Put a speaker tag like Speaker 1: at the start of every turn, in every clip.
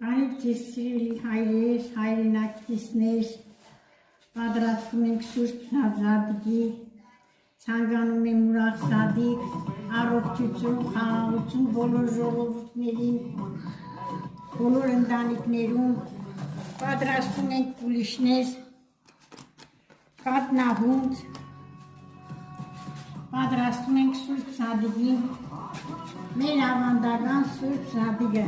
Speaker 1: Բարև ձեզ սիրելի հայրեր, հայրենակիցներ, պատրաստում ենք Սուրբ Զադիգի, ցանկանում եմ ուրախ Զադիգ, առողջություն, խաղաղություն բոլոր ժողովուրդներին, բոլոր ընտանիքներում, պատրաստում ենք կուլիշներ, կատնահունձ, պատրաստում ենք Սուրբ Զադիգին, մեր ավանդական Սուրբ Զադիգը։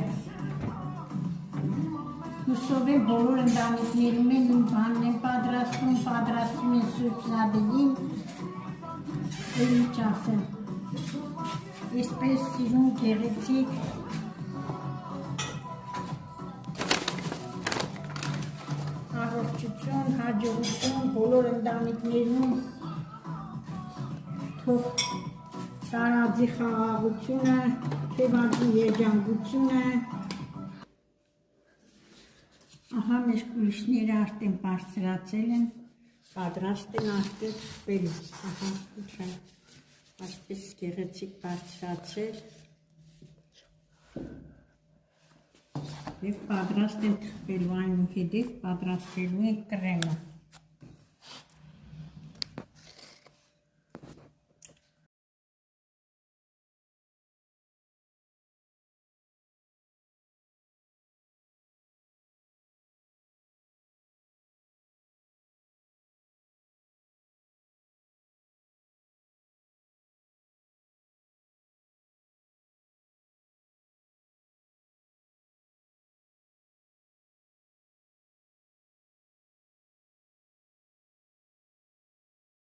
Speaker 1: Հուսով եմ բոլոր ընտանիքներում են իմ բանն են պատրաստում են Սուրբ Զադիգին, էլ ինչ ասեմ, այսպես սիրուն գեղեցիկ, առողջություն, հաջողություն բոլոր ընտանիքներում, թող տարածի խաղաղությունը, թևածի երջանկությունը։ Ահա մեր կուլիշները արդեն բարձրացել են, պատրաստ են արդեն թխվելու, ահա ուշա, այսպես գեղեցիկ բարձրացել և պատրաստ են թխվելու, այնուհետև պատրաստելու են կրեմը։